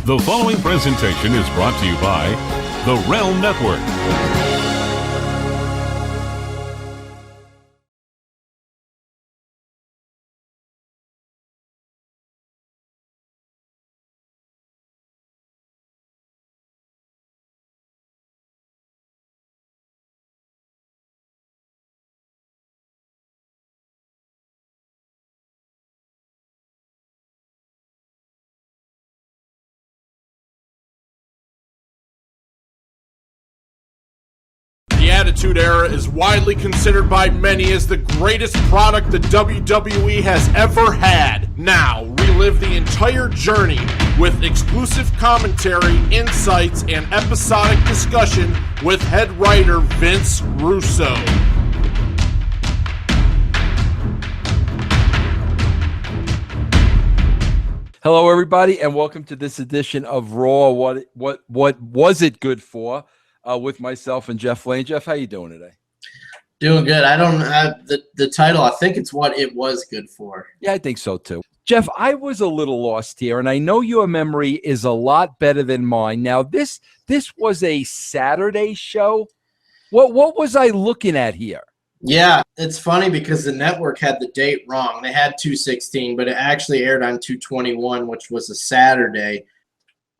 The following presentation is brought to you by the Realm Network. The Attitude Era is widely considered by many as the greatest product the WWE has ever had. Now, relive the entire journey with exclusive commentary, insights, and episodic discussion with head writer Vince Russo. Hello, everybody, and welcome to this edition of Raw. What was it good for? With myself and Jeff Lane. Jeff, how you doing today? Doing good. I don't have the title. I think it's what it was good for. Yeah, I think so too. Jeff, I was a little lost here, and I know your memory is a lot better than mine. Now, this was a Saturday show. What was I looking at here? Yeah, it's funny because the network had the date wrong. They had 2/16, but it actually aired on 2/21, which was a Saturday.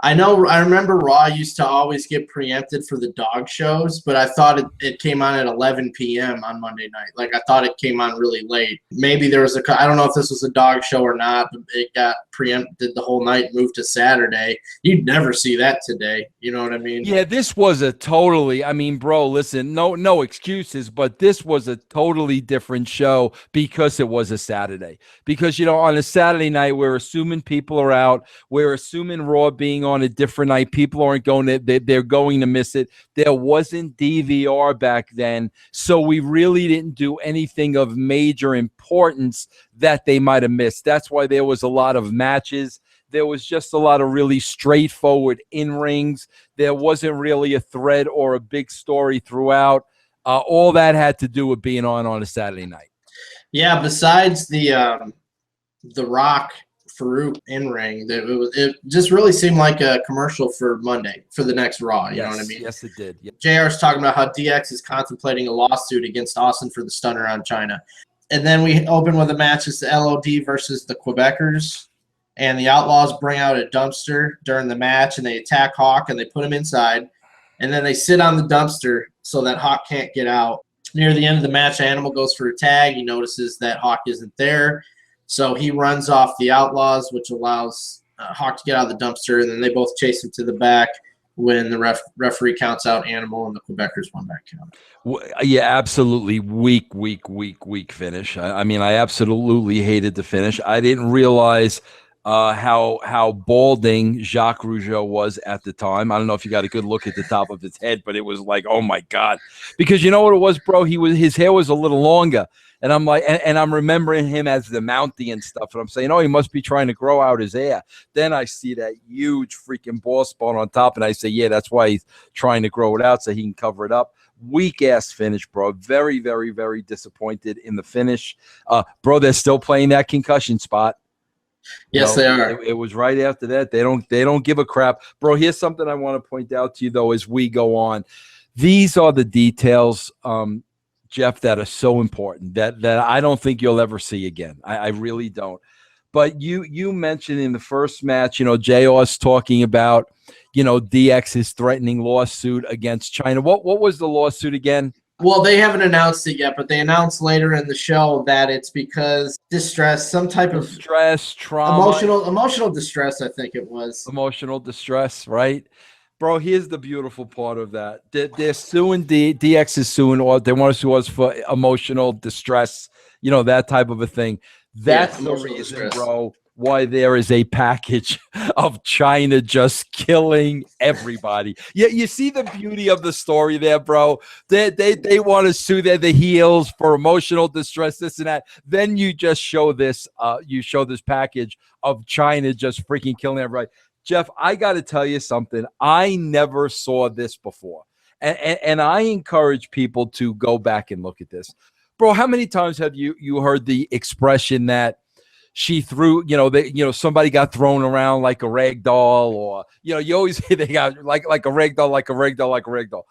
I remember Raw used to always get preempted for the dog shows, but I thought it came on at 11 p.m. on Monday night. Like, I thought it came on really late. Maybe there was I don't know if this was a dog show or not, but it got preempted the whole night, moved to Saturday. You'd never see that today. You know what I mean? Yeah, this was a totally, bro, listen, no excuses, but this was a totally different show because it was a Saturday. Because, on a Saturday night, we're assuming people are out. We're assuming Raw being on a different night. People aren't going to, they're going to miss it. There wasn't DVR back then, so we really didn't do anything of major importance that they might have missed. That's why there was a lot of matches. There was just a lot of really straightforward in-rings. There wasn't really a thread or a big story throughout. All that had to do with being on a Saturday night. Yeah, besides the Rock Farouk in-ring, it just really seemed like a commercial for Monday, for the next Raw. You know what I mean? Yes, it did. Yep. JR's talking about how DX is contemplating a lawsuit against Austin for the stunner on China. And then we open with a match. It's the LOD versus the Quebecers. And the Outlaws bring out a dumpster during the match, and they attack Hawk, and they put him inside. And then they sit on the dumpster so that Hawk can't get out. Near the end of the match, Animal goes for a tag. He notices that Hawk isn't there. So he runs off the Outlaws, which allows Hawk to get out of the dumpster, and then they both chase him to the back when the referee counts out Animal, and the Quebecers won that count. Yeah, absolutely. Weak finish. I absolutely hated the finish. I didn't realize how balding Jacques Rougeau was at the time. I don't know if you got a good look at the top of his head, but it was like, oh my God. Because you know what it was, bro? His hair was a little longer. And I'm like, and I'm remembering him as the Mountie and stuff. And I'm saying, oh, he must be trying to grow out his hair. Then I see that huge freaking bald spot on top. And I say, yeah, that's why he's trying to grow it out so he can cover it up. Weak ass finish, bro. Very, very, very disappointed in the finish. Bro, they're still playing that concussion spot. Yes, they are. It was right after that. They don't give a crap. Bro, here's something I want to point out to you, though, as we go on. These are the details, Jeff, that are so important that I don't think you'll ever see again. I really don't. But you mentioned in the first match, JR's talking about, DX's threatening lawsuit against China. What was the lawsuit again? Well, they haven't announced it yet, but they announced later in the show that it's because distress, some type of stress, trauma, emotional distress. I think it was emotional distress, right? Bro, here's the beautiful part of that. They're suing DX is suing, or they want to sue us for emotional distress, that type of a thing. That's the reason, distress, bro, why there is a package of China just killing everybody. Yeah, you see the beauty of the story there, bro. They want to sue the heels for emotional distress, this and that. Then you just show this, package of China just freaking killing everybody. Jeff, I got to tell you something. I never saw this before. And I encourage people to go back and look at this. Bro, how many times have you heard the expression that she threw, somebody got thrown around like a rag doll, or, you always hear they got like a rag doll, like a rag doll, like a rag doll.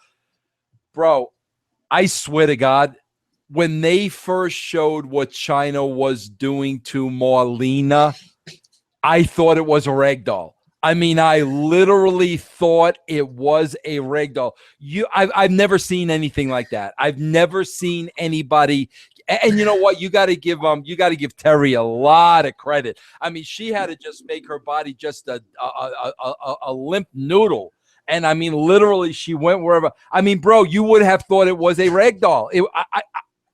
Bro, I swear to God, when they first showed what China was doing to Marlena, I thought it was a rag doll. I mean, I literally thought it was a rag doll. I've never seen anything like that. I've never seen anybody. And you know what? You got to give Terry a lot of credit. I mean, she had to just make her body just a limp noodle. And I mean, literally, she went wherever. I mean, bro, you would have thought it was a rag doll.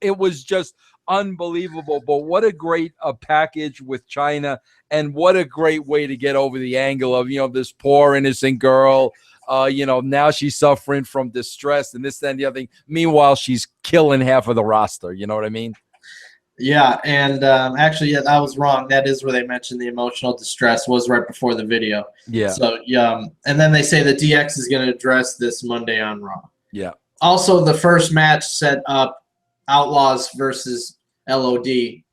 It was just unbelievable. But what a great package with China, and what a great way to get over the angle of, this poor innocent girl. Now she's suffering from distress and this, that, and the other thing. Meanwhile, she's killing half of the roster. You know what I mean? Yeah, and actually, I was wrong. That is where they mentioned the emotional distress was right before the video. Yeah. So, and then they say that DX is going to address this Monday on Raw. Yeah. Also, the first match set up Outlaws versus LOD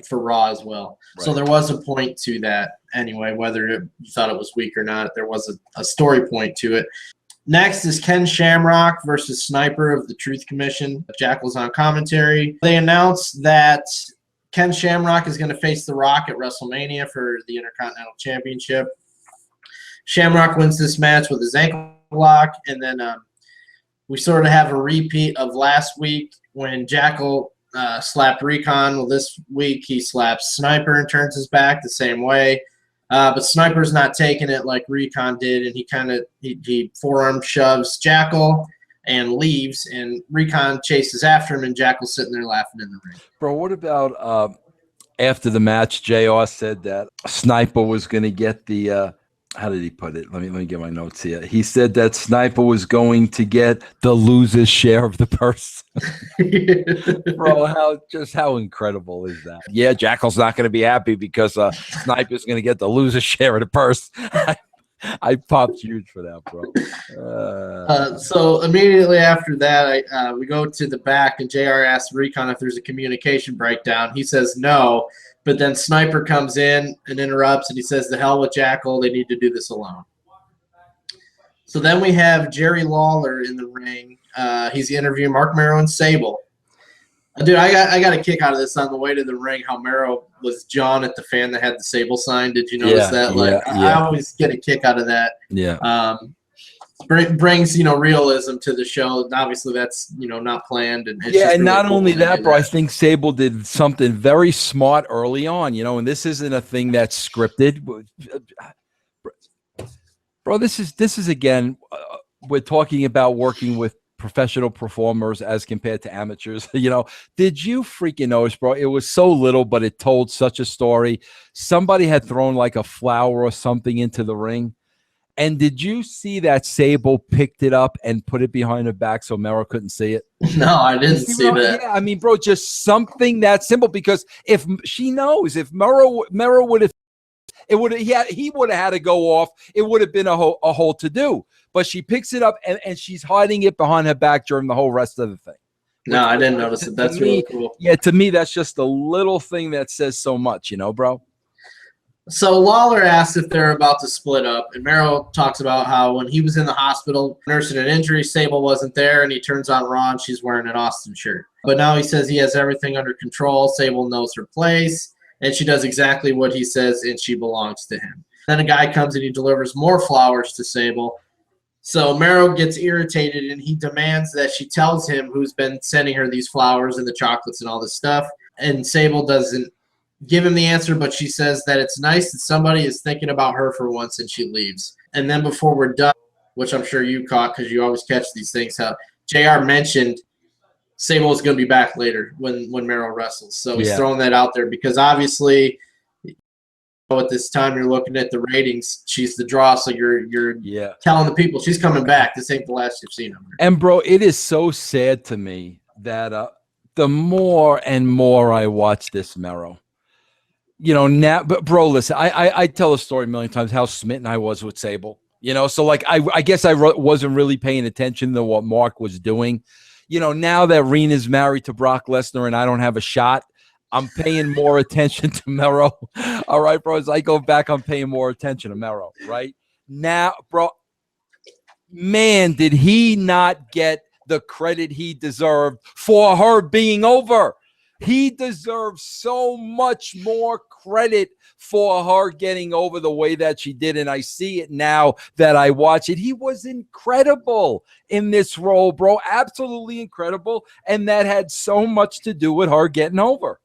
for Raw as well. Right. So there was a point to that anyway, whether you thought it was weak or not. There was a story point to it. Next is Ken Shamrock versus Sniper of the Truth Commission. Jackal's on commentary. They announced that Ken Shamrock is going to face The Rock at WrestleMania for the Intercontinental Championship. Shamrock wins this match with his ankle lock, and then we sort of have a repeat of last week when Jackal slapped Recon. Well, this week he slaps Sniper and turns his back the same way. But Sniper's not taking it like Recon did, and he forearm shoves Jackal and leaves, and Recon chases after him, and Jackal's sitting there laughing in the ring. Bro, what about after the match, JR said that Sniper was going to get the how did he put it? Let me get my notes here. He said that Sniper was going to get the loser's share of the purse. Bro, how incredible is that? Yeah, Jackal's not going to be happy because Sniper's going to get the loser's share of the purse. I popped huge for that, bro. So immediately after that, we go to the back, and JR asks Recon if there's a communication breakdown. He says no. But then Sniper comes in and interrupts, and he says, "The hell with Jackal. They need to do this alone." So then we have Jerry Lawler in the ring. He's interviewing Mark Mero and Sable. Dude, I got a kick out of this on the way to the ring, how Mero was jawing at the fan that had the Sable sign. Did you notice that? I always get a kick out of that. Yeah. Brings realism to the show. Obviously, that's not planned. And and not only that, bro. I think Sable did something very smart early on. And this isn't a thing that's scripted, bro. This is again, we're talking about working with professional performers as compared to amateurs. Did you freaking notice, bro? It was so little, but it told such a story. Somebody had thrown like a flower or something into the ring. And did you see that Sable picked it up and put it behind her back so Mero couldn't see it? No, I didn't see that. Yeah, I mean, bro, just something that simple, because if she knows, if Mero would have, he would have had to go off. It would have been a whole to do. But she picks it up and she's hiding it behind her back during the whole rest of the thing. No, I didn't notice it. That's really cool. Yeah, to me, that's just a little thing that says so much, bro. So Lawler asks if they're about to split up, and Mero talks about how when he was in the hospital nursing an injury, Sable wasn't there, and he turns on Raw and she's wearing an Austin shirt. But now he says he has everything under control. Sable knows her place, and she does exactly what he says, and she belongs to him. Then a guy comes and he delivers more flowers to Sable. So Mero gets irritated, and he demands that she tells him who's been sending her these flowers and the chocolates and all this stuff. And Sable doesn't give him the answer, but she says that it's nice that somebody is thinking about her for once, and she leaves. And then before we're done, which I'm sure you caught because you always catch these things, how JR mentioned Sable is going to be back later when Mero wrestles. So he's throwing that out there because obviously at this time you're looking at the ratings, she's the draw, so you're telling the people she's coming back. This ain't the last you've seen of her. And bro, it is so sad to me that the more and more I watch this Mero, now, but bro, listen, I tell a story a million times how smitten I was with Sable, so like, I guess I wasn't really paying attention to what Mark was doing. Now that Rena's married to Brock Lesnar and I don't have a shot, I'm paying more attention to Mero. All right, bro. As I go back, I'm paying more attention to Mero. Right now, bro. Man, did he not get the credit he deserved for her being over? He deserves so much more credit for her getting over the way that she did. And I see it now that I watch it. He was incredible in this role, bro. Absolutely incredible. And that had so much to do with her getting over.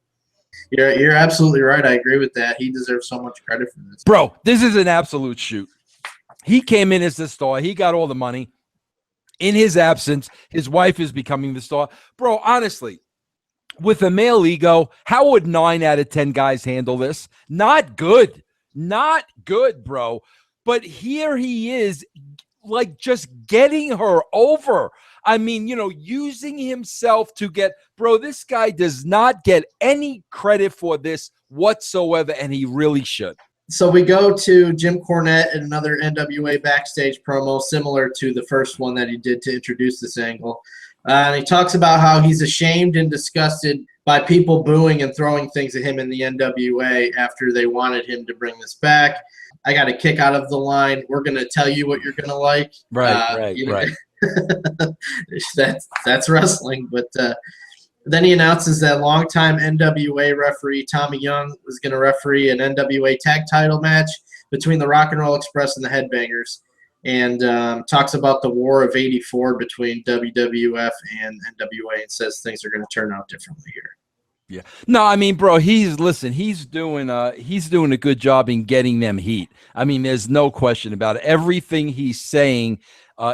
You're absolutely right. I agree with that. He deserves so much credit for this. Bro, this is an absolute shoot. He came in as the star. He got all the money. In his absence, his wife is becoming the star. Bro, honestly, with a male ego, how would 9 out of 10 guys handle this? Not good. Not good, bro. But here he is, like, just getting her over. I mean, using himself to get, bro, this guy does not get any credit for this whatsoever, and he really should. So we go to Jim Cornette in another NWA backstage promo, similar to the first one that he did to introduce this angle. And he talks about how he's ashamed and disgusted by people booing and throwing things at him in the NWA after they wanted him to bring this back. I got a kick out of the line, "We're going to tell you what you're going to like." Right. That's wrestling. But then he announces that longtime NWA referee Tommy Young was going to referee an NWA tag title match between the Rock and Roll Express and the Headbangers, and talks about the War of '84 between WWF and NWA, and says things are going to turn out differently here. Yeah. No, I mean, bro, he's doing a good job in getting them heat. I mean, there's no question about it. Everything he's saying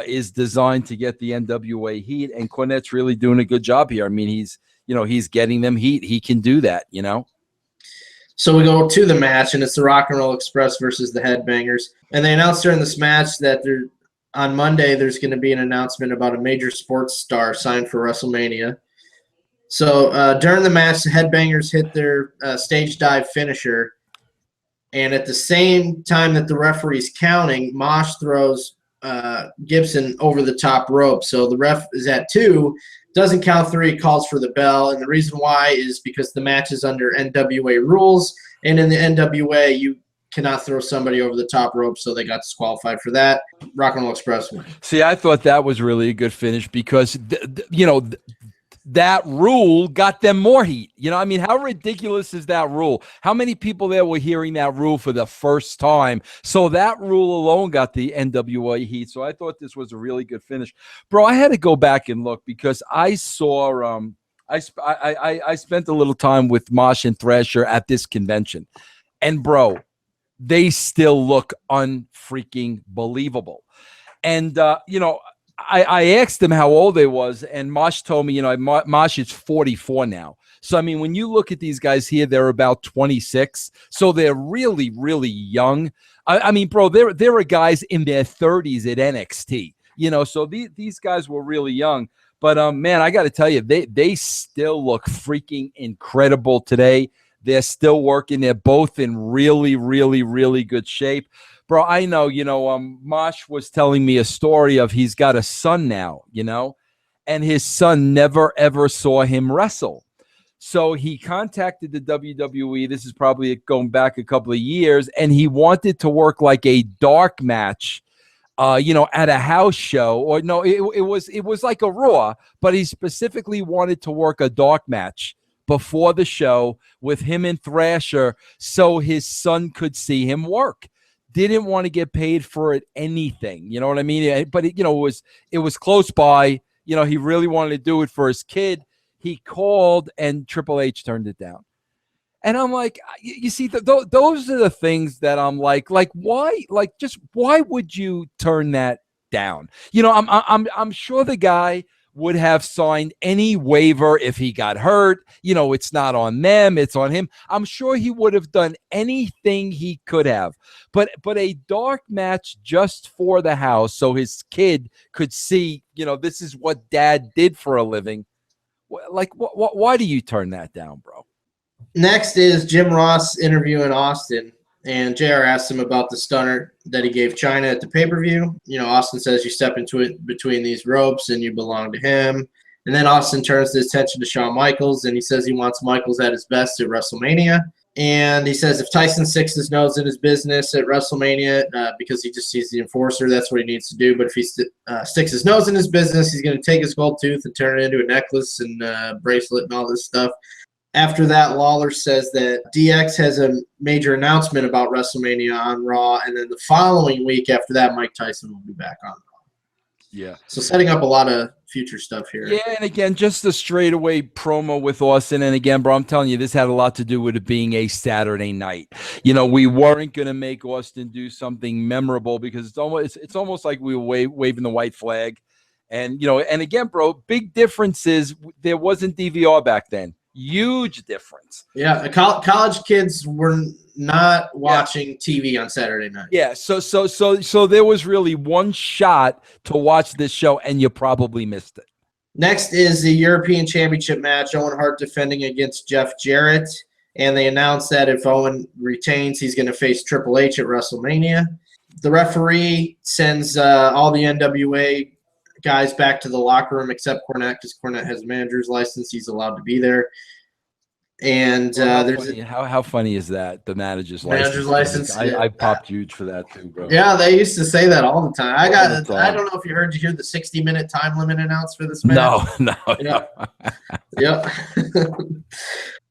is designed to get the NWA heat, and Cornette's really doing a good job here. I mean, he's getting them heat. He can do that, So we go to the match, and it's the Rock and Roll Express versus the Headbangers. And they announced during this match that on Monday there's going to be an announcement about a major sports star signed for WrestleMania. So during the match, the Headbangers hit their stage dive finisher, and at the same time that the referee's counting, Mosh throws Gibson over the top rope. So the ref is at 2, doesn't count 3, calls for the bell, and the reason why is because the match is under NWA rules, and in the NWA you cannot throw somebody over the top rope, so they got disqualified for that. Rock and Roll Express win. See, I thought that was really a good finish because that rule got them more heat. I mean, how ridiculous is that rule? How many people there were hearing that rule for the first time? So that rule alone got the NWA heat. So I thought this was a really good finish. Bro, I had to go back and look because I saw I spent a little time with Mosh and Thrasher at this convention. And bro, they still look unfreaking believable. And I asked him how old they was, and Mosh told me, Mosh is 44 now. So, I mean, when you look at these guys here, they're about 26. So they're really, really young. I mean, bro, there are guys in their 30s at NXT, so these guys were really young. But, man, I got to tell you, they still look freaking incredible today. They're still working. They're both in really, really, really good shape. Bro, I know, Mosh was telling me a story of he's got a son now, and his son never, ever saw him wrestle. So he contacted the WWE. This is probably going back a couple of years, and he wanted to work like a dark match, at a house show. Or no, it was like a Raw, but he specifically wanted to work a dark match before the show with him and Thrasher so his son could see him work. Didn't want to get paid for it anything, you know what I mean? But it was close by. He really wanted to do it for his kid. He called, and Triple H turned it down. And I'm like, you see, those are the things that I'm like why? Like, just why would you turn that down? I'm sure the guy would have signed any waiver if he got hurt. It's not on them, it's on him. I'm sure he would have done anything he could have. But a dark match just for the house so his kid could see, this is what dad did for a living. Like, why do you turn that down, bro? Next is Jim Ross interviewing Austin, and JR asks him about the stunner that he gave China at the pay-per-view. Austin says you step into it between these ropes and you belong to him. And then Austin turns his attention to Shawn Michaels, and he says he wants Michaels at his best at WrestleMania. And he says if Tyson sticks his nose in his business at WrestleMania because he just sees the enforcer, that's what he needs to do. But if he sticks his nose in his business, he's going to take his gold tooth and turn it into a necklace and bracelet and all this stuff. After that, Lawler says that DX has a major announcement about WrestleMania on Raw. And then the following week after that, Mike Tyson will be back on Raw. Yeah. So setting up a lot of future stuff here. Yeah, and again, just a straightaway promo with Austin. And again, bro, I'm telling you, this had a lot to do with it being a Saturday night. You know, we weren't going to make Austin do something memorable because it's almost like we were waving the white flag. And, you know, and again, bro, big difference is there wasn't DVR back then. Huge difference. Yeah, college kids were not watching TV on Saturday night. Yeah, so there was really one shot to watch this show, and you probably missed it. Next is the European Championship match. Owen Hart defending against Jeff Jarrett, and they announced that if Owen retains, he's going to face Triple H at WrestleMania. The referee sends all the NWA guys back to the locker room except Cornette, because Cornette has a manager's license. He's allowed to be there. And how funny is that? The manager's license. I popped huge for that too, bro. Yeah, they used to say that all the time. I don't know if you heard the 60-minute time limit announced for this match. No. Yep.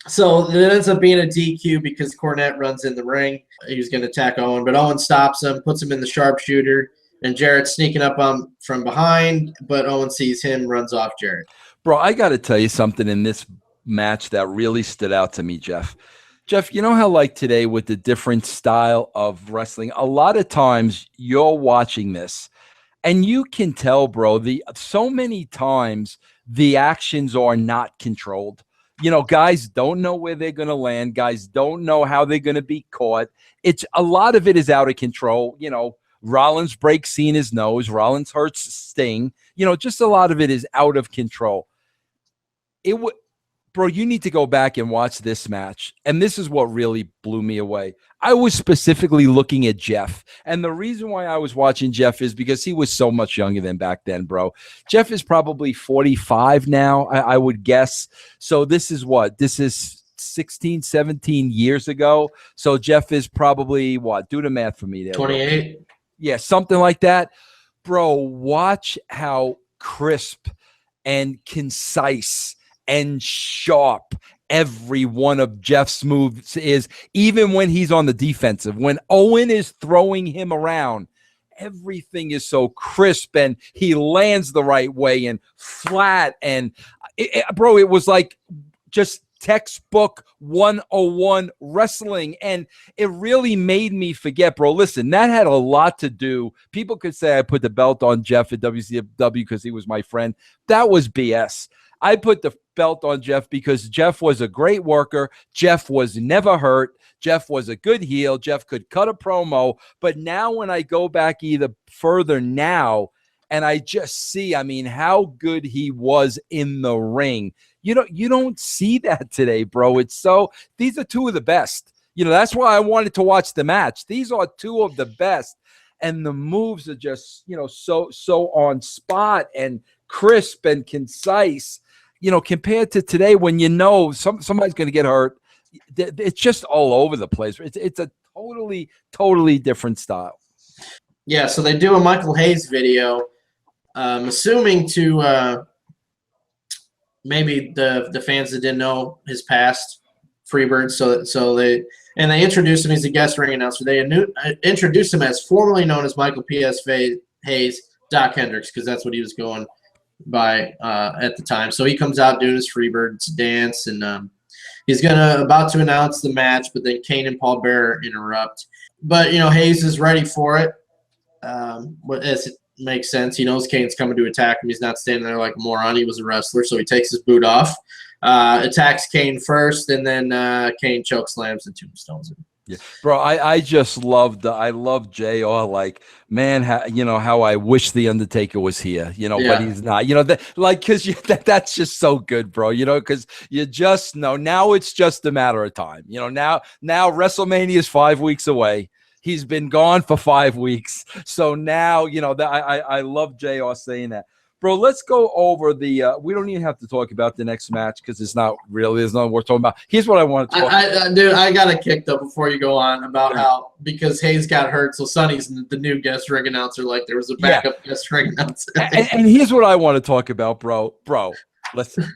So it ends up being a DQ because Cornette runs in the ring. He was going to attack Owen, but Owen stops him, puts him in the sharpshooter, and Jarrett's sneaking up from behind, but Owen sees him, runs off Jarrett. Bro, I got to tell you something in this match that really stood out to me, Jeff. Jeff, you know how like today with the different style of wrestling, a lot of times you're watching this and you can tell, bro, so many times the actions are not controlled. You know, guys don't know where they're going to land. Guys don't know how they're going to be caught. A lot of it is out of control. You know, Rollins breaks Cena's nose. Rollins hurts Sting. You know, just a lot of it is out of control. Bro, you need to go back and watch this match. And this is what really blew me away. I was specifically looking at Jeff. And the reason why I was watching Jeff is because he was so much younger than back then, bro. Jeff is probably 45 now, I would guess. So this is 16, 17 years ago. So Jeff is probably do the math for me there. 28. Bro. Yeah, something like that. Bro, watch how crisp and concise and sharp every one of Jeff's moves is, even when he's on the defensive. When Owen is throwing him around, everything is so crisp and he lands the right way and flat. And bro, it was like just textbook 101 wrestling. And it really made me forget, bro. Listen, that had a lot to do. People could say I put the belt on Jeff at WCW because he was my friend. That was BS. I put the belt on Jeff because Jeff was a great worker. Jeff was never hurt. Jeff was a good heel. Jeff could cut a promo. But now when I go back either further now and I just see, I mean, how good he was in the ring. You don't see that today, bro. These are two of the best. You know, that's why I wanted to watch the match. These are two of the best. And the moves are just, you know, so on spot and crisp and concise. You know, compared to today when you know somebody's going to get hurt, it's just all over the place. It's a totally different style. Yeah, so they do a Michael Hayes video, assuming to maybe the fans that didn't know his past, Freebird. So they introduced him. He's a guest ring announcer. They introduced him as formerly known as Michael P.S. Hayes, Doc Hendricks, because that's what he was going by at the time. So he comes out doing his Freebirds dance, and he's about to announce the match, but then Kane and Paul Bearer interrupt. But you know, Hayes is ready for it. As it makes sense, he knows Kane's coming to attack him. He's not standing there like a moron. He was a wrestler, so he takes his boot off, attacks Kane first, and then Kane choke slams and tombstones him. Yeah, bro, I just loved. I love JR. Like, man, how I wish the Undertaker was here. You know, Yeah. but he's not. You know, because that's just so good, bro. You know, because you just know now it's just a matter of time. You know, now WrestleMania is 5 weeks away. He's been gone for 5 weeks, so now you know that I love JR saying that. bro. Let's go over the. We don't even have to talk about the next match because it's not really. There's nothing worth talking about. Here's what I want to talk. Dude, I got a kick though before you go on about how because Hayes got hurt, so Sonny's the new guest ring announcer. Like there was a backup guest ring announcer. And here's what I want to talk about, bro. Listen.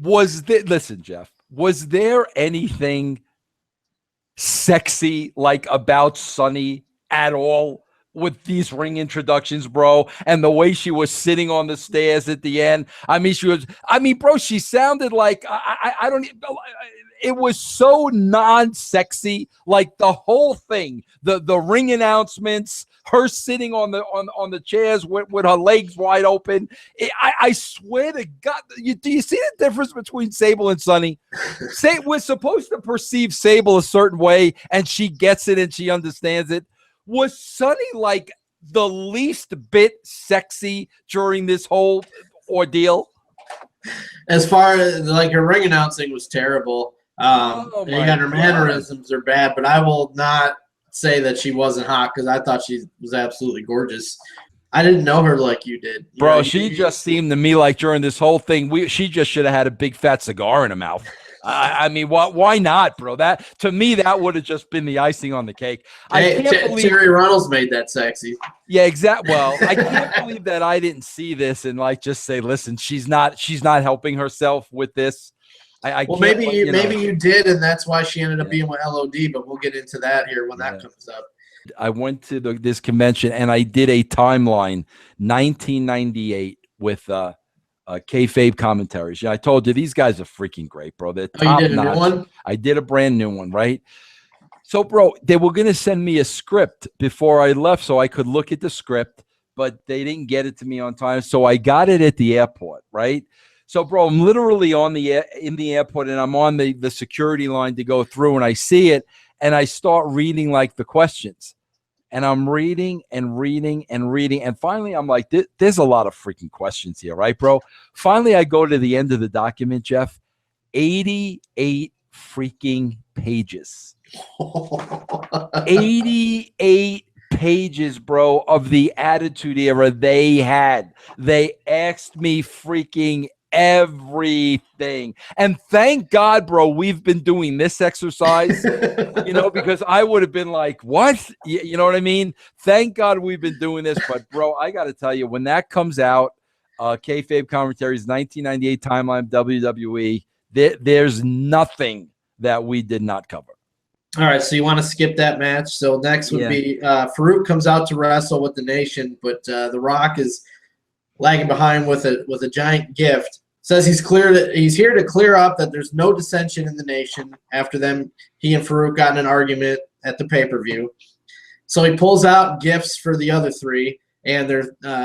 Listen, Jeff? Was there anything sexy like about Sonny at all with these ring introductions, bro? And the way she was sitting on the stairs at the end. Bro, she sounded like I don't. It was so non-sexy, like the whole thing, the ring announcements, her sitting on the chairs with her legs wide open. I swear to God, do you see the difference between Sable and Sonny? We're supposed to perceive Sable a certain way, and she gets it and she understands it. Was Sonny like the least bit sexy during this whole ordeal? As far as like her ring announcing was terrible. Her mannerisms are bad, but I will not say that she wasn't hot because I thought she was absolutely gorgeous. I didn't know her like you did. Bro, she just seemed to me like during this whole thing, she just should have had a big fat cigar in her mouth. Why not, bro? That to me, that would have just been the icing on the cake. I can't believe Terry Runnels made that sexy. Yeah, exactly. Well, I can't believe that I didn't see this and like just say, listen, she's not helping herself with this. Maybe you did, and that's why she ended up being with LOD. But we'll get into that here when that comes up. I went to this convention and I did a timeline, 1998 with kayfabe commentaries. Yeah, I told you these guys are freaking great, bro. They're top you did a notch. new one? I did a brand new one, right? So, bro, they were gonna send me a script before I left so I could look at the script, but they didn't get it to me on time. So I got it at the airport, right? So, bro, I'm literally in the airport and I'm on the security line to go through, and I see it and I start reading like the questions. And I'm reading and reading and reading. And finally, I'm like, there's a lot of freaking questions here, right, bro? Finally, I go to the end of the document, Jeff. 88 freaking pages. 88 pages, bro, of the Attitude Era they had. They asked me freaking everything. And thank God, bro, we've been doing this exercise, because I would have been like, what? You know what I mean? Thank God we've been doing this. But, bro, I got to tell you, when that comes out, kayfabe commentaries, 1998 timeline, WWE, there's nothing that we did not cover. All right, so you want to skip that match. So next would be Farouk comes out to wrestle with the Nation, but The Rock is lagging behind with a giant gift. Says he's here to clear up that there's no dissension in the Nation after he and Farouk got in an argument at the pay-per-view. So he pulls out gifts for the other three, and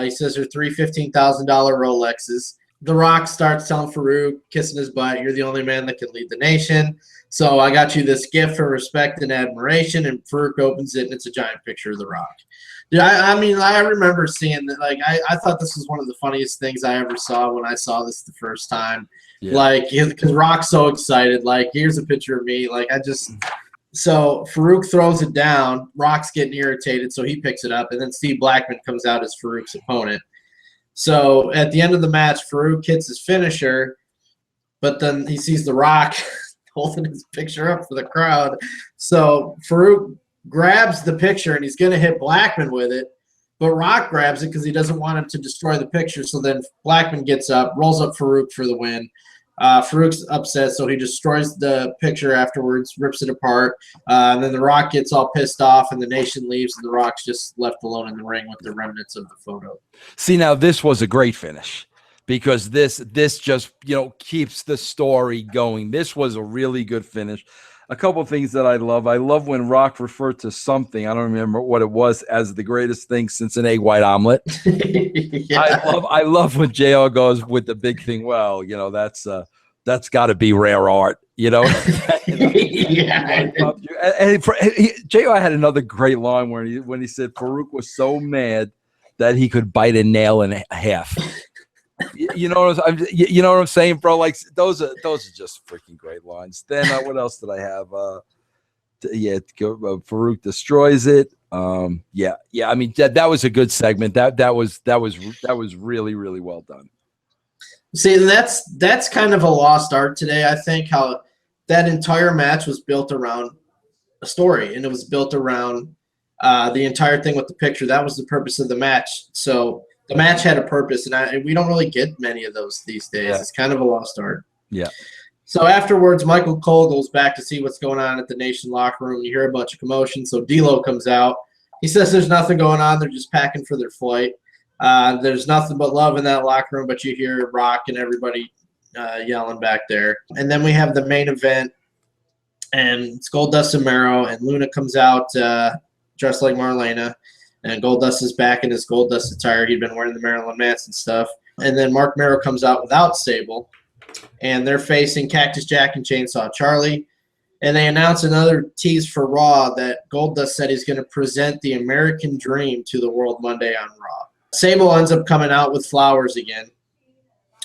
he says they're three $15,000 Rolexes. The Rock starts telling Farouk, kissing his butt, you're the only man that can lead the Nation. So I got you this gift for respect and admiration, and Farouk opens it, and it's a giant picture of The Rock. Dude, I remember seeing that. Like, I thought this was one of the funniest things I ever saw when I saw this the first time. Yeah. Like, because Rock's so excited. Like, here's a picture of me. Like, so Farouk throws it down. Rock's getting irritated, so he picks it up, and then Steve Blackman comes out as Farouk's opponent. So at the end of the match, Farouk hits his finisher, but then he sees The Rock holding his picture up for the crowd. So Farouk grabs the picture and he's going to hit Blackman with it, but Rock grabs it because he doesn't want him to destroy the picture. So then Blackman gets up, rolls up Farouk for the win. Farouk's upset, so he destroys the picture afterwards, rips it apart. And then The Rock gets all pissed off, and the Nation leaves, and The Rock's just left alone in the ring with the remnants of the photo. See, now this was a great finish because this just keeps the story going. This was a really good finish. A couple of things that I love. I love when Rock referred to something, I don't remember what it was, as the greatest thing since an egg white omelet. Yeah. I love when JR goes with the big thing. Well, that's got to be rare art, Yeah. And JR had another great line when he said Farouk was so mad that he could bite a nail in half. You know what I'm saying, bro? Like those are just freaking great lines. Then what else did I have? Farouk destroys it. Yeah. I mean, that was a good segment. That was really, really well done. See, that's kind of a lost art today. I think how that entire match was built around a story, and it was built around the entire thing with the picture. That was the purpose of the match. So the match had a purpose, and we don't really get many of those these days. Yeah. It's kind of a lost art. Yeah. So afterwards, Michael Cole goes back to see what's going on at the Nation locker room. You hear a bunch of commotion. So D'Lo comes out. He says there's nothing going on. They're just packing for their flight. There's nothing but love in that locker room, but you hear Rock and everybody yelling back there. And then we have the main event, and it's Goldust and Mero, and Luna comes out dressed like Marlena, and Goldust is back in his Goldust attire. He'd been wearing the Marilyn Manson stuff. And then Mark Mero comes out without Sable, and they're facing Cactus Jack and Chainsaw Charlie. And they announce another tease for Raw that Goldust said he's going to present the American Dream to the world Monday on Raw. Sable ends up coming out with flowers again.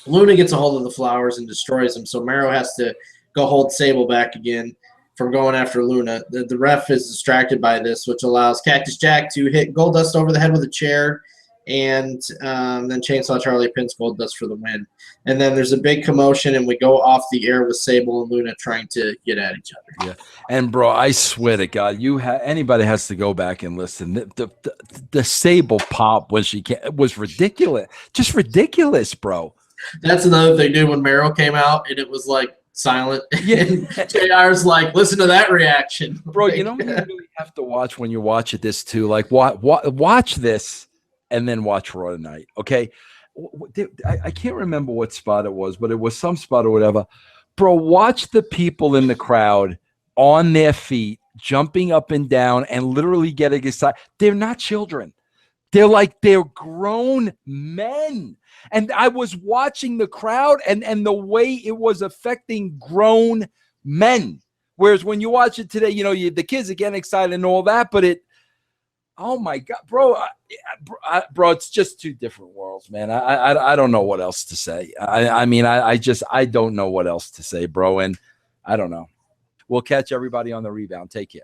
Luna gets a hold of the flowers and destroys them, so Mero has to go hold Sable back again from going after Luna. The ref is distracted by this, which allows Cactus Jack to hit Goldust over the head with a chair, and then Chainsaw Charlie pins Goldust for the win. And then there's a big commotion, and we go off the air with Sable and Luna trying to get at each other. Yeah, and bro, I swear to God, anybody has to go back and listen. The Sable pop when she was ridiculous, just ridiculous, bro. That's another thing, dude. When Mero came out, and it was like silent. Yeah. And JR's like, listen to that reaction. Bro, you know what you really have to watch when you watch this too? Like, watch this and then watch Raw tonight, okay? I can't remember what spot it was, but it was some spot or whatever. Bro, watch the people in the crowd on their feet, jumping up and down and literally getting excited. They're not children. They're grown men. And I was watching the crowd and the way it was affecting grown men. Whereas when you watch it today, you know, the kids are getting excited and all that, but oh my God, bro, bro, it's just two different worlds, man. I don't know what else to say. I mean, I don't know what else to say, bro. And I don't know. We'll catch everybody on the rebound. Take care.